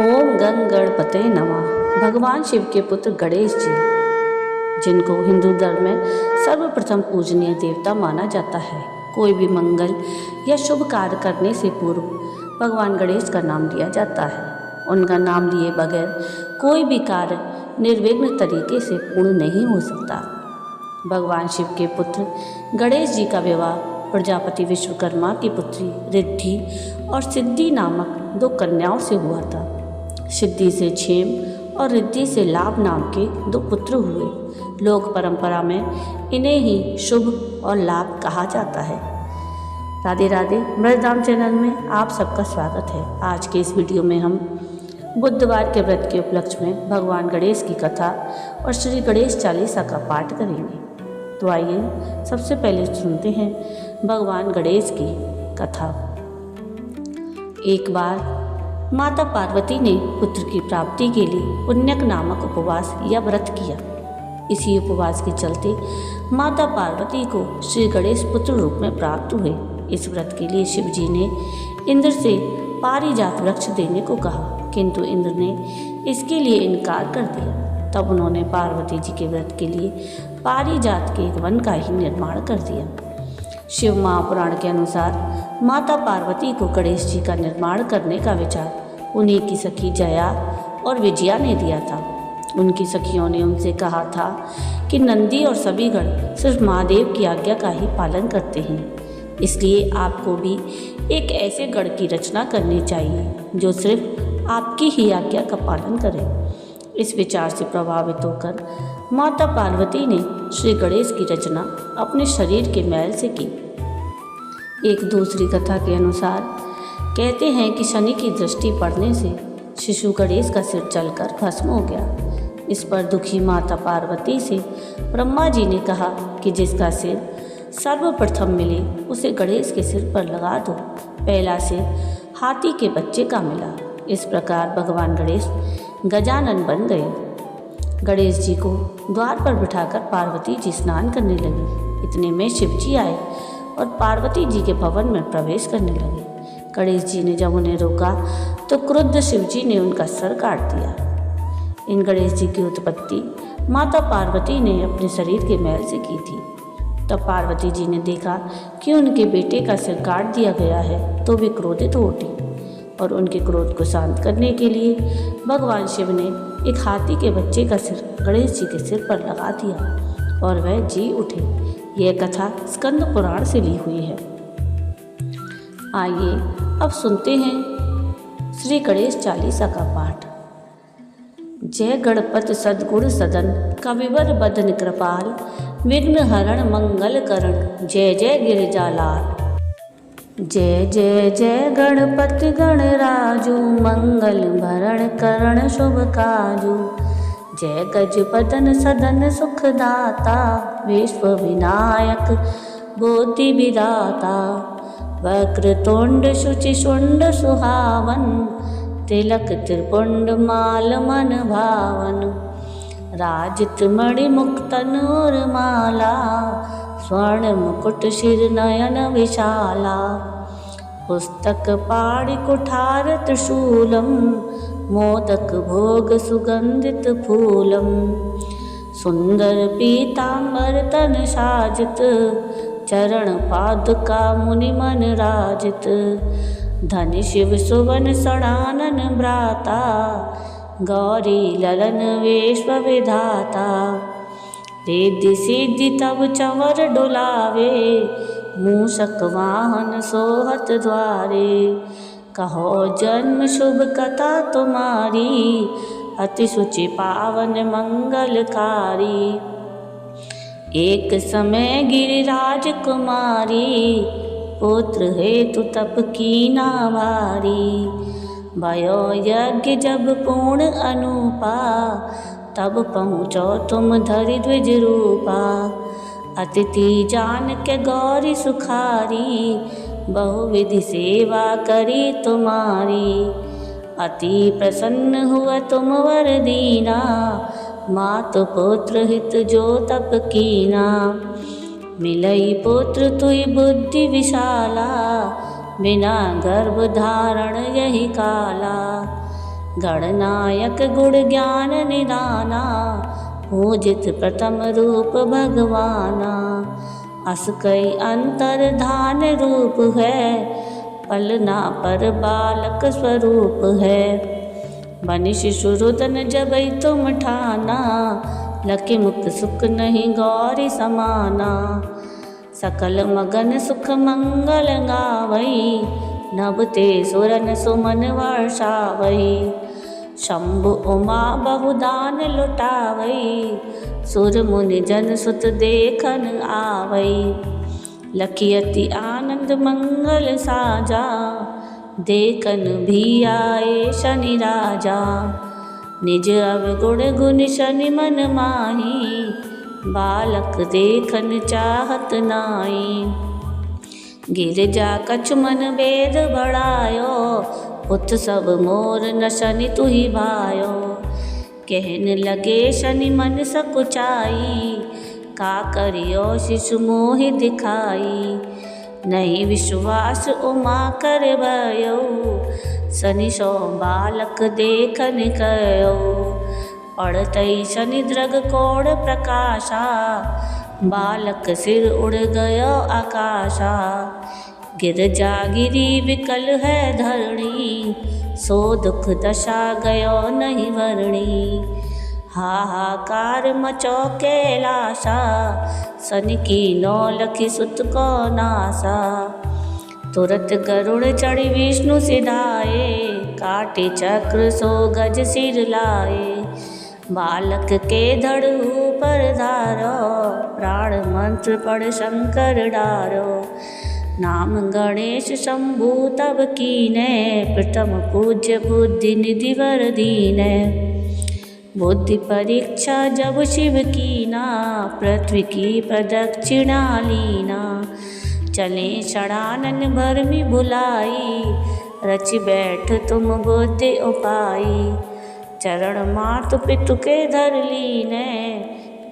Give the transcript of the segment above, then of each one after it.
ओम गंग गणपते नमः। भगवान शिव के पुत्र गणेश जी, जिनको हिंदू धर्म में सर्वप्रथम पूजनीय देवता माना जाता है, कोई भी मंगल या शुभ कार्य करने से पूर्व भगवान गणेश का नाम लिया जाता है। उनका नाम लिए बगैर कोई भी कार्य निर्विघ्न तरीके से पूर्ण नहीं हो सकता। भगवान शिव के पुत्र गणेश जी का विवाह प्रजापति विश्वकर्मा की पुत्री रिद्धि और सिद्धि नामक दो कन्याओं से हुआ था। सिद्धि से क्षेम और रिद्धि से लाभ नाम के दो पुत्र हुए। लोक परंपरा में इन्हें ही शुभ और लाभ कहा जाता है। राधे राधे। मृतधाम चैनल में आप सबका स्वागत है। आज के इस वीडियो में हम बुधवार के व्रत के उपलक्ष्य में भगवान गणेश की कथा और श्री गणेश चालीसा का पाठ करेंगे। तो आइए सबसे पहले सुनते हैं भगवान गणेश की कथा। एक बार माता पार्वती ने पुत्र की प्राप्ति के लिए पुण्यक नामक उपवास या व्रत किया। इसी उपवास के चलते माता पार्वती को श्री गणेश पुत्र रूप में प्राप्त हुए। इस व्रत के लिए शिव जी ने इंद्र से पारिजात वृक्ष देने को कहा, किंतु इंद्र ने इसके लिए इनकार कर दिया। तब उन्होंने पार्वती जी के व्रत के लिए पारिजात के एक वन का ही निर्माण कर दिया। शिव महापुराण के अनुसार माता पार्वती को गणेश जी का निर्माण करने का विचार उन्हीं की सखी जया और विजया ने दिया था। उनकी सखियों ने उनसे कहा था कि नंदी और सभी गण सिर्फ महादेव की आज्ञा का ही पालन करते हैं, इसलिए आपको भी एक ऐसे गण की रचना करनी चाहिए जो सिर्फ आपकी ही आज्ञा का पालन करे। इस विचार से प्रभावित होकर माता पार्वती ने श्री गणेश की रचना अपने शरीर के मैल से की। एक दूसरी कथा के अनुसार कहते हैं कि शनि की दृष्टि पड़ने से शिशु गणेश का सिर जलकर भस्म हो गया। इस पर दुखी माता पार्वती से ब्रह्मा जी ने कहा कि जिसका सिर सर्वप्रथम मिले उसे गणेश के सिर पर लगा दो। पहला सिर हाथी के बच्चे का मिला। इस प्रकार भगवान गणेश गजानन बन गए। गणेश जी को द्वार पर बिठाकर पार्वती जी स्नान करने लगी। इतने में शिव जी आए और पार्वती जी के भवन में प्रवेश करने लगे। गणेश जी ने जब उन्हें रोका तो क्रुद्ध शिव जी ने उनका सर काट दिया। इन गणेश जी की उत्पत्ति माता पार्वती ने अपने शरीर के मैल से की थी। तब पार्वती जी ने देखा कि उनके बेटे का सिर काट दिया गया है तो वे क्रोधित हो उठी और उनके क्रोध को शांत करने के लिए भगवान शिव ने एक हाथी के बच्चे का सिर गणेश जी के सिर पर लगा दिया और वह जी उठे। यह कथा स्कंद पुराण से ली हुई है। आइए अब सुनते हैं श्री गणेश चालीसा का पाठ। जय गणपत सद्गुण सदन कविवर बदन कृपाल, विघ्न हरण मंगल करण, जय जय गिरिजालाल। जय जय जय गणपति गणराजू, मंगल भरण करण शुभ काजू। जय गजपतन सदन सुखदाता, विश्व विनायक बोधि विदाता। वक्रतुंड शुचि शुंड सुहावन, तिलक त्रिपुंड माल मन भावन। राजित मणि मुक्तन और माला, स्वर्ण मुकुट शिर नयन विशाला। पुस्तक पाणि कुठार त्रिशूलम, मोदक भोग सुगंधित फूलम। सुंदर पीतांबर तन साजित, चरण पादुका मुनि मन राजित। धन शिव सुवन सणानन भ्राता, गौरी ललन विश्व विधाता। रिद्धि सिद्धि तब चंवर डुलावे, मूषक वाहन सोहत द्वारे। कहो जन्म शुभ कथा तुम्हारी, अति शुचि पावन मंगलकारी। एक समय गिरिराज कुमारी, पुत्र हेतु तप कीना भारी। भयो यज्ञ जब पूर्ण अनुपा, तब पहुँचो तुम धरि द्विज रूपा। अतिथि जान के गौरी सुखारी, बहुविधि सेवा करी तुम्हारी। अति प्रसन्न हुआ तुम वर दीना, मातु पुत्र हित जो तप कीना। मिलई पुत्र तुई बुद्धि विशाला, बिना गर्भ धारण यही काला। गणनायक गुण ज्ञान निदाना, पूजित प्रथम रूप भगवाना। अस कई अंतर धान रूप है, पलना पर बालक स्वरूप है। बनि शिशु रुदन जबै तुम ठाना, लखि मुख सुख नहीं गौरी समाना। सकल मगन सुख मंगल गावई, नभ ते सुरन सुमन वर्षावई। शंभु उमा बहुदान लुटावई, सुर मुनि जन सुत देखन आवई। लखि अति आनंद मंगल साजा, देखन भी आए शनि राजा। निज अवगुण गुण शनि मन माही, बालक देखन चाहत नाई। गिरजा कछु मन वेद बढ़ायो, पुत सब मोर न शनि तुहि भायो। कहन लगे शनि मन सकुचाई, का करियो शिशु मोहि दिखाई। नहीं विश्वास उमा कर भयो, शनि सो बालक देखन कयो। पढ़तई शनि द्रग कोड़ प्रकाशा, बालक सिर उड़ गयो आकाशा। गिरजा गिरी विकल है धरणी, सो दुख दशा गयो नहीं वरणी। हाहाकार मचो कैलासा, शनि की नौ लखि सुत को नासा। तुरत गरुड़ चढ़ी विष्णु सिधाए, काटे चक्र सो गज सिर लाए। बालक के धड़ ऊपर धारो, प्राण मंत्र पढ़ शंकर डारो। नाम गणेश शंभु तब कीने, प्रथम पूज्य बुद्धि निधि वर दीने। बुद्धि परीक्षा जब शिव कीना, पृथ्वी की प्रदक्षिणा लीना। चले षडानन भरमि भुलाई, रचि बैठ तुम बुद्धि उपाई। चरण मातु पितु के धर लीने,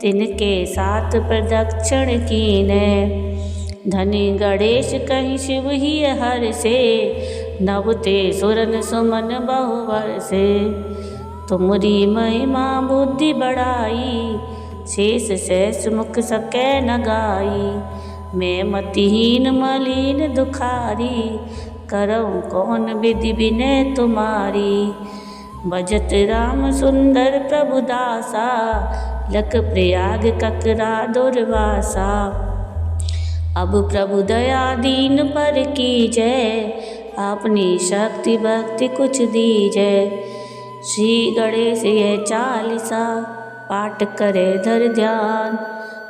तिनके साथ प्रदक्षिण कीने। धनी गणेश कहीं शिव ही हर से, नभ ते सुरन सुमन बहुवर से। तुमरी महिमा बुद्धि बढ़ाई, शेष शेष मुख सकै न गाई। मैं मतिहीन मलिन दुखारी, करऊँ कौन विधि विनय तुम्हारी। भजत राम सुंदर प्रभु दासा, लख प्रयाग ककरा दुर्वासा। अब प्रभु दया दीन पर कीजय, अपनी शक्ति भक्ति कुछ दीजय। श्री गणेश ये चालीसा, पाठ करे धर ध्यान।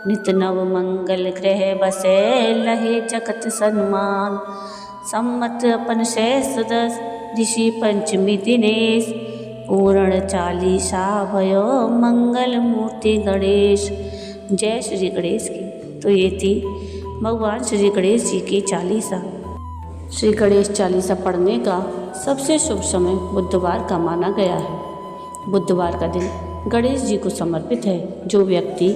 नित नव मंगल ग्रह बसे, लहे जगत सन्मान। सम्मत अपन शेष 10, ऋषि पंचमी दिनेश। पूर्ण चालीसा भयो, मंगल मूर्ति गणेश। जय श्री गणेश की। तो ये थी भगवान श्री गणेश जी की चालीसा। श्री गणेश चालीसा पढ़ने का सबसे शुभ समय बुधवार का माना गया है। बुधवार का दिन गणेश जी को समर्पित है। जो व्यक्ति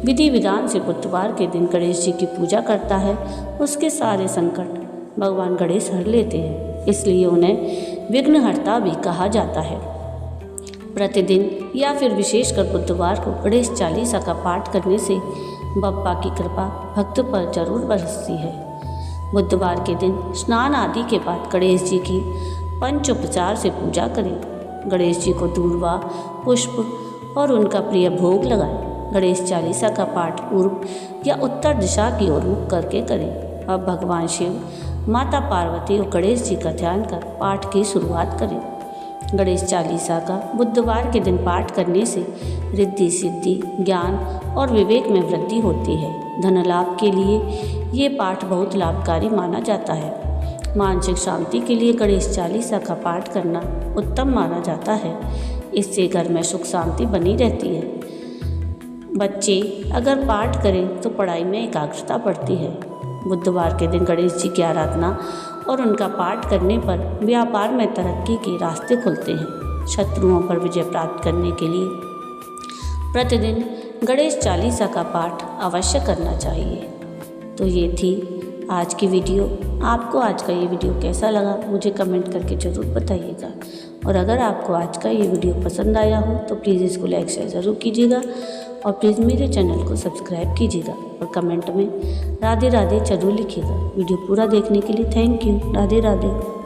विधि विधान से बुधवार के दिन गणेश जी की पूजा करता है, उसके सारे संकट भगवान गणेश हर लेते हैं। इसलिए उन्हें विघ्नहर्ता भी कहा जाता है। प्रतिदिन या फिर विशेषकर बुधवार को गणेश चालीसा का पाठ करने से बप्पा की कृपा भक्त पर जरूर बरसती है। बुधवार के दिन स्नान आदि के बाद गणेश जी की पंचोपचार से पूजा करें। गणेश जी को दूर्वा, पुष्प और उनका प्रिय भोग लगाएं। गणेश चालीसा का पाठ पूर्व या उत्तर दिशा की ओर मुख करके करें। अब भगवान शिव, माता पार्वती और गणेश जी का ध्यान कर पाठ की शुरुआत करें। गणेश चालीसा का बुधवार के दिन पाठ करने से रिद्धि सिद्धि, ज्ञान और विवेक में वृद्धि होती है। धन लाभ के लिए ये पाठ बहुत लाभकारी माना जाता है। मानसिक शांति के लिए गणेश चालीसा का पाठ करना उत्तम माना जाता है। इससे घर में सुख शांति बनी रहती है। बच्चे अगर पाठ करें तो पढ़ाई में एकाग्रता बढ़ती है। बुधवार के दिन गणेश जी की आराधना और उनका पाठ करने पर व्यापार में तरक्की के रास्ते खुलते हैं। शत्रुओं पर विजय प्राप्त करने के लिए प्रतिदिन गणेश चालीसा का पाठ अवश्य करना चाहिए। तो ये थी आज की वीडियो। आपको आज का ये वीडियो कैसा लगा मुझे कमेंट करके ज़रूर बताइएगा। और अगर आपको आज का ये वीडियो पसंद आया हो तो प्लीज़ इसको लाइक शेयर ज़रूर कीजिएगा और प्लीज़ मेरे चैनल को सब्सक्राइब कीजिएगा और कमेंट में राधे राधे जरूर लिखिएगा। वीडियो पूरा देखने के लिए थैंक यू। राधे राधे।